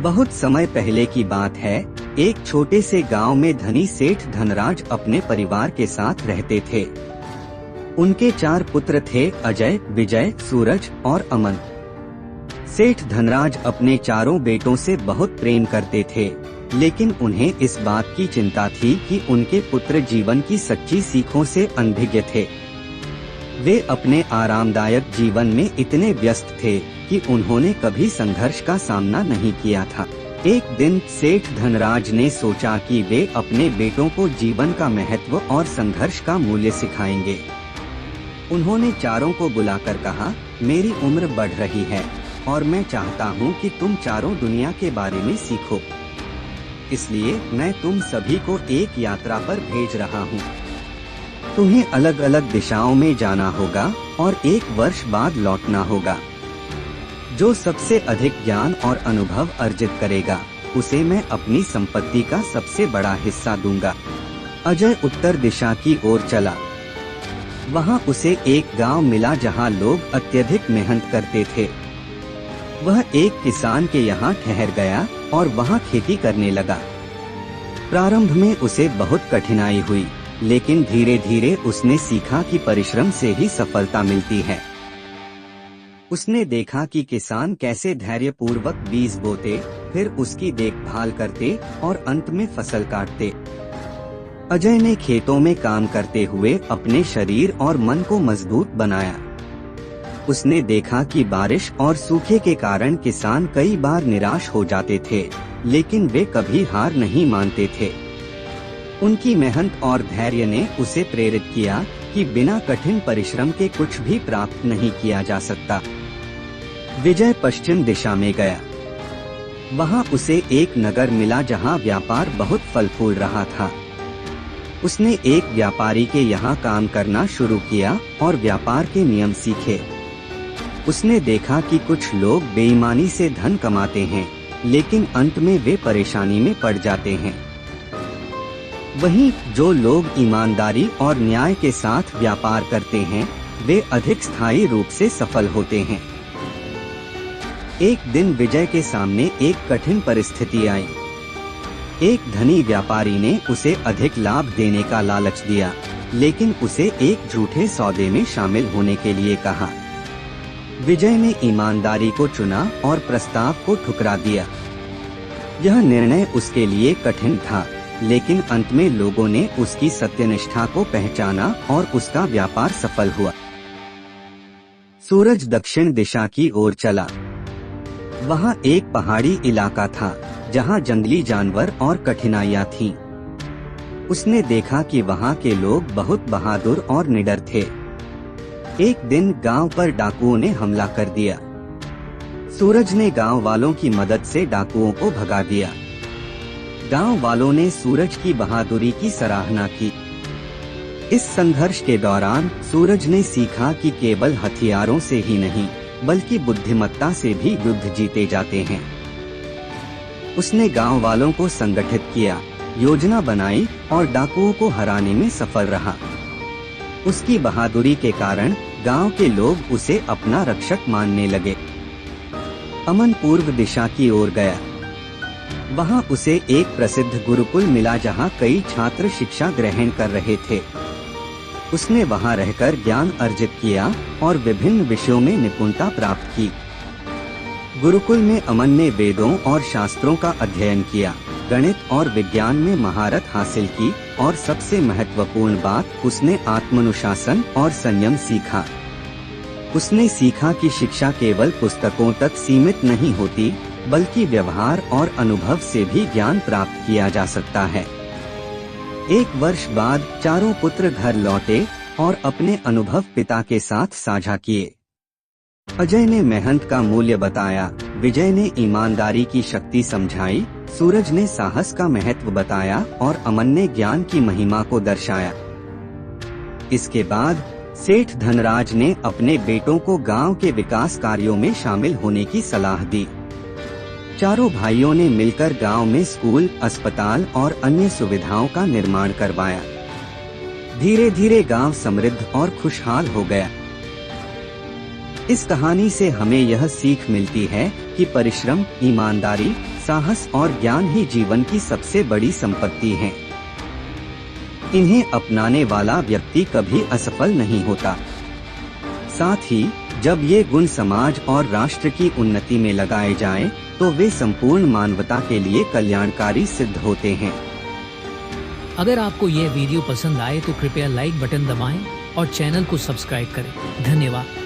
बहुत समय पहले की बात है। एक छोटे से गांव में धनी सेठ धनराज अपने परिवार के साथ रहते थे। उनके 4 पुत्र थे, अजय, विजय, सूरज और अमन। सेठ धनराज अपने चारों बेटों से बहुत प्रेम करते थे, लेकिन उन्हें इस बात की चिंता थी कि उनके पुत्र जीवन की सच्ची सीखों से अनभिज्ञ थे। वे अपने आरामदायक जीवन में इतने व्यस्त थे कि उन्होंने कभी संघर्ष का सामना नहीं किया था। एक दिन सेठ धनराज ने सोचा कि वे अपने बेटों को जीवन का महत्व और संघर्ष का मूल्य सिखाएंगे। उन्होंने चारों को बुलाकर कहा, मेरी उम्र बढ़ रही है और मैं चाहता हूँ कि तुम चारों दुनिया के बारे में सीखो। इसलिए मैं तुम सभी को एक यात्रा पर भेज रहा हूँ। तुम्हें अलग अलग दिशाओं में जाना होगा और 1 वर्ष बाद लौटना होगा। जो सबसे अधिक ज्ञान और अनुभव अर्जित करेगा, उसे मैं अपनी संपत्ति का सबसे बड़ा हिस्सा दूंगा। अजय उत्तर दिशा की ओर चला। वहाँ उसे एक गांव मिला जहाँ लोग अत्यधिक मेहनत करते थे। वह एक किसान के यहाँ ठहर गया और वहाँ खेती करने लगा। प्रारंभ में उसे बहुत कठिनाई हुई, लेकिन धीरे धीरे उसने सीखा कि परिश्रम से ही सफलता मिलती है। उसने देखा कि किसान कैसे धैर्यपूर्वक बीज बोते, फिर उसकी देखभाल करते और अंत में फसल काटते। अजय ने खेतों में काम करते हुए अपने शरीर और मन को मजबूत बनाया। उसने देखा कि बारिश और सूखे के कारण किसान कई बार निराश हो जाते थे, लेकिन वे कभी हार नहीं मानते थे। उनकी मेहनत और धैर्य ने उसे प्रेरित किया कि बिना कठिन परिश्रम के कुछ भी प्राप्त नहीं किया जा सकता। विजय पश्चिम दिशा में गया। वहाँ उसे एक नगर मिला जहाँ व्यापार बहुत फल फूल रहा था। उसने एक व्यापारी के यहाँ काम करना शुरू किया और व्यापार के नियम सीखे। उसने देखा कि कुछ लोग बेईमानी से धन कमाते हैं, लेकिन अंत में वे परेशानी में पड़ जाते हैं। वहीं जो लोग ईमानदारी और न्याय के साथ व्यापार करते हैं, वे अधिक स्थायी रूप से सफल होते हैं। एक दिन विजय के सामने एक कठिन परिस्थिति आई। एक धनी व्यापारी ने उसे अधिक लाभ देने का लालच दिया, लेकिन उसे एक झूठे सौदे में शामिल होने के लिए कहा। विजय ने ईमानदारी को चुना और प्रस्ताव को ठुकरा दिया। यह निर्णय उसके लिए कठिन था, लेकिन अंत में लोगों ने उसकी सत्यनिष्ठा को पहचाना और उसका व्यापार सफल हुआ। सूरज दक्षिण दिशा की ओर चला। वहाँ एक पहाड़ी इलाका था जहाँ जंगली जानवर और कठिनाइयाँ थीं। उसने देखा कि वहाँ के लोग बहुत बहादुर और निडर थे। एक दिन गांव पर डाकुओं ने हमला कर दिया। सूरज ने गांव वालों की मदद से डाकुओं को भगा दिया। गांव वालों ने सूरज की बहादुरी की सराहना की। इस संघर्ष के दौरान सूरज ने सीखा कि केवल हथियारों से ही नहीं, बल्कि बुद्धिमत्ता से भी युद्ध जीते जाते हैं। उसने गांव वालों को संगठित किया, योजना बनाई और डाकुओं को हराने में सफल रहा। उसकी बहादुरी के कारण गांव के लोग उसे अपना रक्षक मानने लगे। अमन पूर्व दिशा की ओर गया। वहां उसे एक प्रसिद्ध गुरुकुल मिला जहां कई छात्र शिक्षा ग्रहण कर रहे थे। उसने वहां रहकर ज्ञान अर्जित किया और विभिन्न विषयों में निपुणता प्राप्त की। गुरुकुल में अमन ने वेदों और शास्त्रों का अध्ययन किया, गणित और विज्ञान में महारत हासिल की और सबसे महत्वपूर्ण बात, उसने आत्मानुशासन और संयम सीखा। उसने सीखा कि शिक्षा केवल पुस्तकों तक सीमित नहीं होती, बल्कि व्यवहार और अनुभव से भी ज्ञान प्राप्त किया जा सकता है। 1 वर्ष बाद चारों पुत्र घर लौटे और अपने अनुभव पिता के साथ साझा किए। अजय ने मेहनत का मूल्य बताया, विजय ने ईमानदारी की शक्ति समझाई, सूरज ने साहस का महत्व बताया और अमन ने ज्ञान की महिमा को दर्शाया। इसके बाद सेठ धनराज ने अपने बेटों को गांव के विकास कार्यों में शामिल होने की सलाह दी। चारों भाइयों ने मिलकर गांव में स्कूल, अस्पताल और अन्य सुविधाओं का निर्माण करवाया। धीरे धीरे गांव समृद्ध और खुशहाल हो गया। इस कहानी से हमें यह सीख मिलती है कि परिश्रम, ईमानदारी, साहस और ज्ञान ही जीवन की सबसे बड़ी संपत्ति है। इन्हें अपनाने वाला व्यक्ति कभी असफल नहीं होता। साथ ही जब ये गुण समाज और राष्ट्र की उन्नति में लगाए जाएं, तो वे संपूर्ण मानवता के लिए कल्याणकारी सिद्ध होते हैं। अगर आपको यह वीडियो पसंद आए तो कृपया लाइक बटन दबाएं और चैनल को सब्सक्राइब करें। धन्यवाद।